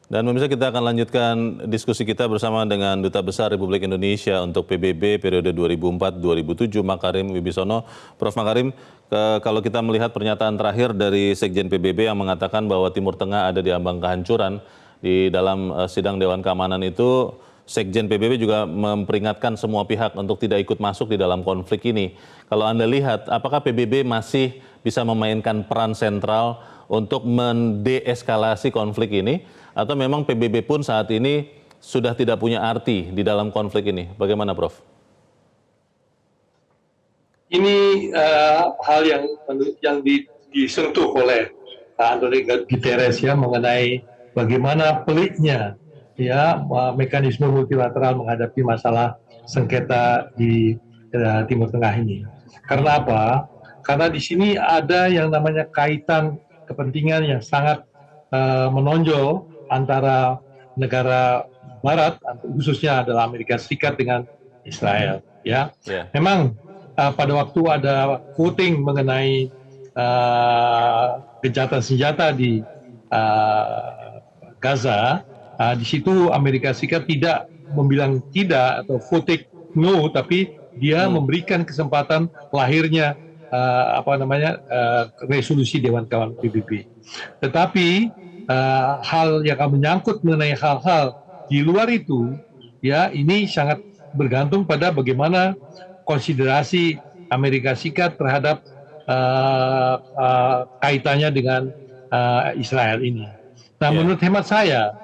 Dan pemirsa, kita akan lanjutkan diskusi kita bersama dengan Duta Besar Republik Indonesia untuk PBB periode 2004-2007, Makarim Wibisono. Prof. Makarim, kalau kita melihat pernyataan terakhir dari Sekjen PBB yang mengatakan bahwa Timur Tengah ada di ambang kehancuran, di dalam sidang Dewan Keamanan itu Sekjen PBB juga memperingatkan semua pihak untuk tidak ikut masuk di dalam konflik ini. Kalau Anda lihat, apakah PBB masih bisa memainkan peran sentral untuk mendeeskalasi konflik ini, atau memang PBB pun saat ini sudah tidak punya arti di dalam konflik ini? Bagaimana, Prof? Ini hal yang disentuh oleh Antonio Guterres ya, mengenai bagaimana peliknya ya mekanisme multilateral menghadapi masalah sengketa di Timur Tengah ini. Karena apa? Karena di sini ada yang namanya kaitan kepentingan yang sangat menonjol antara negara Barat, khususnya adalah Amerika Serikat dengan Israel. Ya, memang pada waktu ada voting mengenai gencatan senjata di Gaza, di situ Amerika Serikat tidak membilang tidak atau voting no, tapi dia memberikan kesempatan lahirnya resolusi Dewan Keamanan PBB. Tetapi hal yang akan menyangkut mengenai hal-hal di luar itu, ya ini sangat bergantung pada bagaimana konsiderasi Amerika Serikat terhadap kaitannya dengan Israel ini. Nah, menurut hemat saya,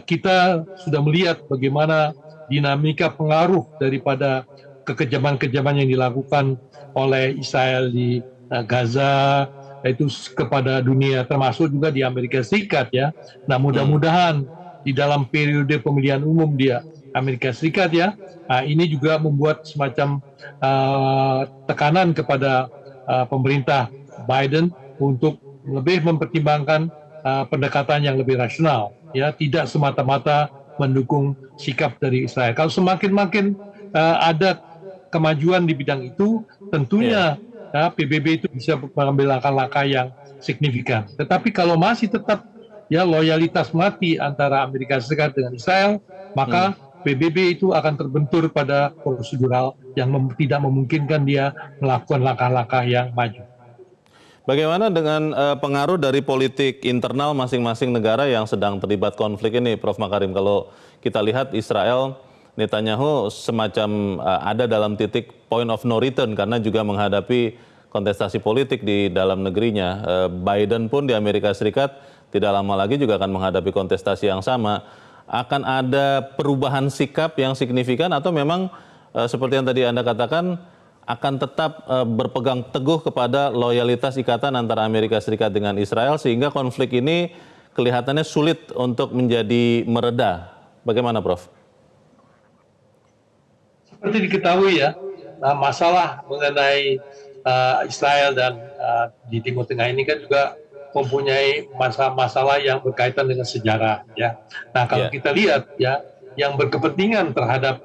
kita sudah melihat bagaimana dinamika pengaruh daripada kekejaman-kekejaman yang dilakukan oleh Israel di Gaza, itu kepada dunia, termasuk juga di Amerika Serikat ya. Nah, mudah-mudahan di dalam periode pemilihan umum di Amerika Serikat ya, ini juga membuat semacam tekanan kepada pemerintah Biden untuk lebih mempertimbangkan pendekatan yang lebih rasional ya, tidak semata-mata mendukung sikap dari Israel. Kalau semakin ada kemajuan di bidang itu, tentunya PBB itu bisa mengambil langkah-langkah yang signifikan. Tetapi kalau masih tetap ya loyalitas mati antara Amerika Serikat dengan Israel, maka PBB itu akan terbentur pada prosedural yang tidak memungkinkan dia melakukan langkah-langkah yang maju. Bagaimana dengan pengaruh dari politik internal masing-masing negara yang sedang terlibat konflik ini, Prof. Makarim? Kalau kita lihat Israel, Netanyahu semacam ada dalam titik point of no return karena juga menghadapi kontestasi politik di dalam negerinya. Biden pun di Amerika Serikat tidak lama lagi juga akan menghadapi kontestasi yang sama. Akan ada perubahan sikap yang signifikan atau memang seperti yang tadi Anda katakan akan tetap berpegang teguh kepada loyalitas ikatan antara Amerika Serikat dengan Israel sehingga konflik ini kelihatannya sulit untuk menjadi mereda. Bagaimana, Prof? Seperti diketahui ya, masalah mengenai Israel dan di Timur Tengah ini kan juga mempunyai masalah yang berkaitan dengan sejarah ya. Nah, kalau kita lihat ya, yang berkepentingan terhadap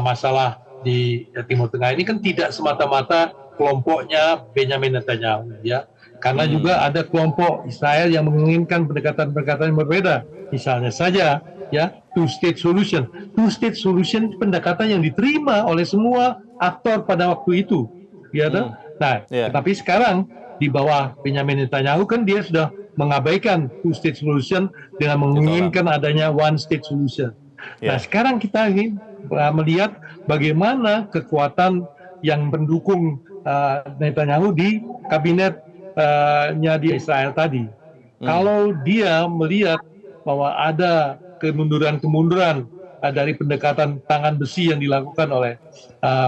masalah di Timur Tengah ini kan tidak semata-mata kelompoknya Benjamin Netanyahu ya, karena juga ada kelompok Israel yang menginginkan pendekatan-pendekatan yang berbeda. Misalnya saja ya, two-state solution. Two-state solution pendekatan yang diterima oleh semua aktor pada waktu itu. Ya, nah, tetapi sekarang di bawah Benjamin Netanyahu kan dia sudah mengabaikan two-state solution dengan menginginkan adanya one-state solution. Nah, sekarang kita ingin melihat bagaimana kekuatan yang mendukung Netanyahu di kabinetnya di Israel tadi. Kalau dia melihat bahwa ada kemunduran dari pendekatan tangan besi yang dilakukan oleh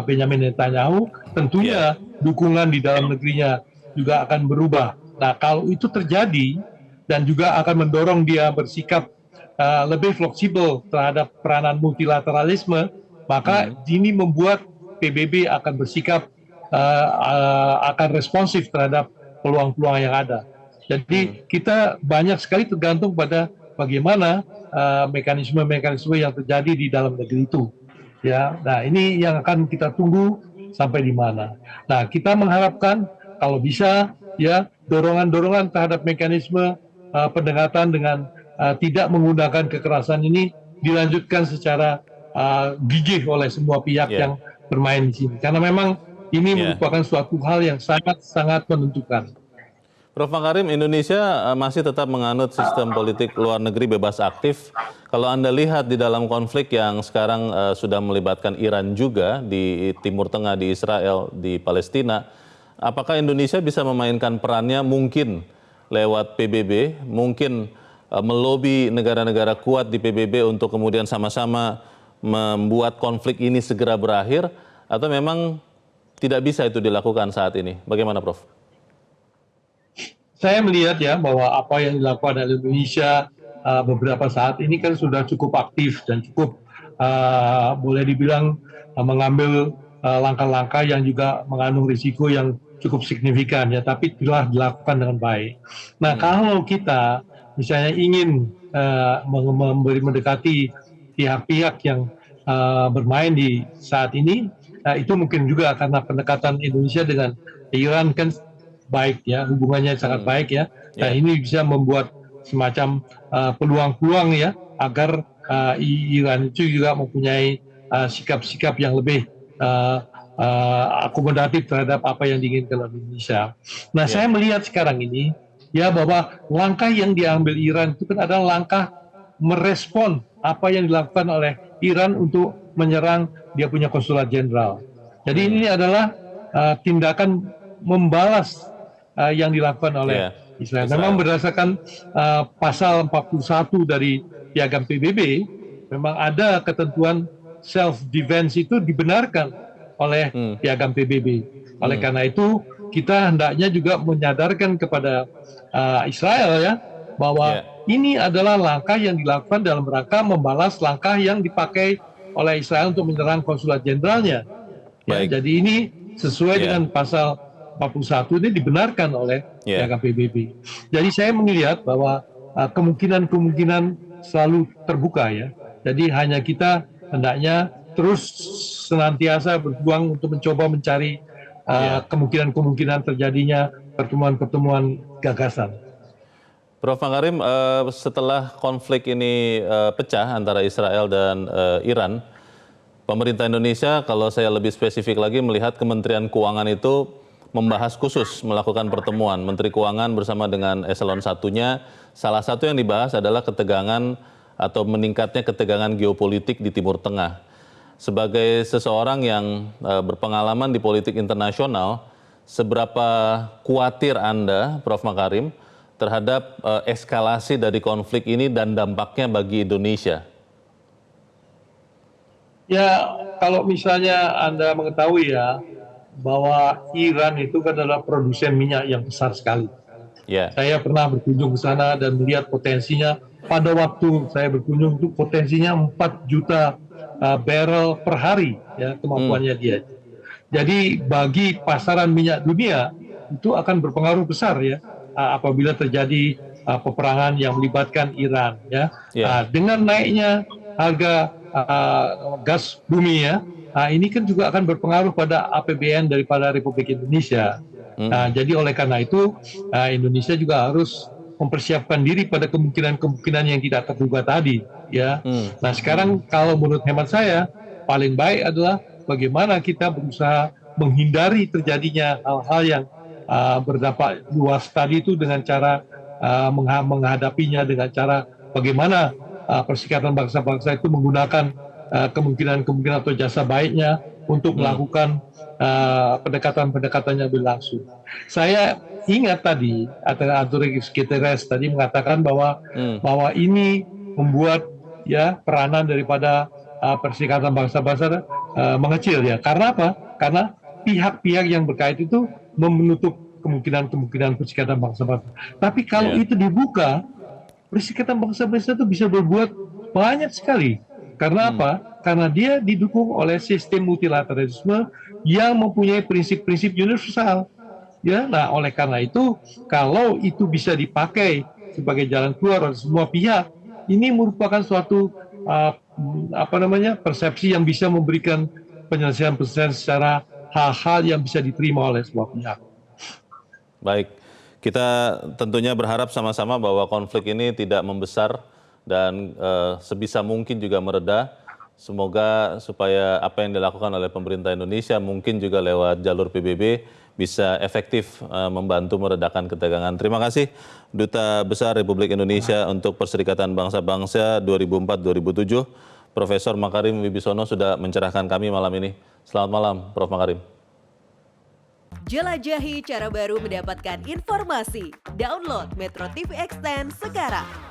Benjamin Netanyahu, tentunya dukungan di dalam negerinya juga akan berubah. Nah, kalau itu terjadi dan juga akan mendorong dia bersikap lebih fleksibel terhadap peranan multilateralisme, maka ini membuat PBB akan bersikap akan responsif terhadap peluang-peluang yang ada. Jadi kita banyak sekali tergantung pada bagaimana mekanisme-mekanisme yang terjadi di dalam negeri itu. Ya, nah ini yang akan kita tunggu sampai di mana. Nah, kita mengharapkan kalau bisa ya dorongan-dorongan terhadap mekanisme pendekatan dengan tidak menggunakan kekerasan ini dilanjutkan secara gigih oleh semua pihak Ya. yang bermain di sini. Karena memang ini Ya. merupakan suatu hal yang sangat-sangat menentukan. Prof. Makarim, Indonesia masih tetap menganut sistem politik luar negeri bebas aktif. Kalau Anda lihat di dalam konflik yang sekarang sudah melibatkan Iran juga di Timur Tengah, di Israel, di Palestina, apakah Indonesia bisa memainkan perannya mungkin lewat PBB, mungkin melobi negara-negara kuat di PBB untuk kemudian sama-sama membuat konflik ini segera berakhir, atau memang tidak bisa itu dilakukan saat ini? Bagaimana, Prof? Saya melihat ya bahwa apa yang dilakukan oleh Indonesia beberapa saat ini kan sudah cukup aktif dan cukup boleh dibilang mengambil langkah-langkah yang juga mengandung risiko yang cukup signifikan ya, tapi telah dilakukan dengan baik. Nah, kalau kita misalnya ingin mendekati pihak-pihak yang bermain di saat ini, itu mungkin juga karena pendekatan Indonesia dengan Iran kan baik ya, hubungannya sangat baik ya. Nah, ini bisa membuat semacam peluang-peluang ya agar Iran itu juga mempunyai sikap-sikap yang lebih akomodatif terhadap apa yang diinginkan oleh Indonesia. Nah, saya melihat sekarang ini ya bahwa langkah yang diambil Iran itu kan adalah langkah merespon apa yang dilakukan oleh Iran untuk menyerang dia punya konsulat jenderal. Jadi ini adalah tindakan membalas yang dilakukan oleh Israel. Memang berdasarkan pasal 41 dari Piagam PBB, memang ada ketentuan self defense itu dibenarkan oleh Piagam PBB. Oleh karena itu kita hendaknya juga menyadarkan kepada Israel ya bahwa ini adalah langkah yang dilakukan dalam rangka membalas langkah yang dipakai oleh Israel untuk menyerang konsulat jenderalnya. Ya, jadi ini sesuai dengan pasal 41 ini dibenarkan oleh Piagam PBB. Jadi saya melihat bahwa kemungkinan-kemungkinan selalu terbuka ya. Jadi hanya kita hendaknya terus senantiasa berjuang untuk mencoba mencari kemungkinan-kemungkinan terjadinya pertemuan-pertemuan gagasan. Prof. Makarim, setelah konflik ini pecah antara Israel dan Iran, pemerintah Indonesia, kalau saya lebih spesifik lagi, melihat Kementerian Keuangan itu membahas khusus melakukan pertemuan Menteri Keuangan bersama dengan eselon satunya. Salah satu yang dibahas adalah ketegangan atau meningkatnya ketegangan geopolitik di Timur Tengah. Sebagai seseorang yang berpengalaman di politik internasional, seberapa khawatir Anda, Prof. Makarim, terhadap eskalasi dari konflik ini dan dampaknya bagi Indonesia? Ya, kalau misalnya Anda mengetahui ya, bahwa Iran itu kan adalah produsen minyak yang besar sekali. Saya pernah berkunjung ke sana dan melihat potensinya. Pada waktu saya berkunjung itu potensinya 4 juta barrel per hari ya kemampuannya dia. Jadi bagi pasaran minyak dunia itu akan berpengaruh besar ya apabila terjadi peperangan yang melibatkan Iran ya. Dengan naiknya harga gas bumi ya, ini kan juga akan berpengaruh pada APBN daripada Republik Indonesia. Jadi oleh karena itu Indonesia juga harus mempersiapkan diri pada kemungkinan-kemungkinan yang tidak terduga tadi ya. Nah sekarang kalau menurut hemat saya paling baik adalah bagaimana kita berusaha menghindari terjadinya hal-hal yang berdampak luas tadi itu dengan cara menghadapinya dengan cara bagaimana Perserikatan Bangsa-Bangsa itu menggunakan kemungkinan-kemungkinan atau jasa baiknya untuk melakukan pendekatan-pendekatan yang berlangsung. Saya ingat tadi Antonio Guterres tadi mengatakan bahwa ini membuat ya peranan daripada Perserikatan Bangsa-Bangsa mengecil ya. Karena apa? Karena pihak-pihak yang berkait itu menutup kemungkinan-kemungkinan Perserikatan Bangsa-Bangsa. Tapi kalau itu dibuka, Perserikatan Bangsa-Bangsa itu bisa berbuat banyak sekali. Karena apa? Karena dia didukung oleh sistem multilateralisme yang mempunyai prinsip-prinsip universal. Ya, nah oleh karena itu, kalau itu bisa dipakai sebagai jalan keluar oleh semua pihak, ini merupakan suatu persepsi yang bisa memberikan penyelesaian-penyelesaian secara hal-hal yang bisa diterima oleh semua pihak. Baik. Kita tentunya berharap sama-sama bahwa konflik ini tidak membesar dan sebisa mungkin juga mereda. Semoga supaya apa yang dilakukan oleh pemerintah Indonesia mungkin juga lewat jalur PBB bisa efektif membantu meredakan ketegangan. Terima kasih Duta Besar Republik Indonesia untuk Perserikatan Bangsa-Bangsa 2004-2007, Profesor Makarim Wibisono sudah mencerahkan kami malam ini. Selamat malam, Prof. Makarim. Jelajahi cara baru mendapatkan informasi. Download Metro TV Extend sekarang.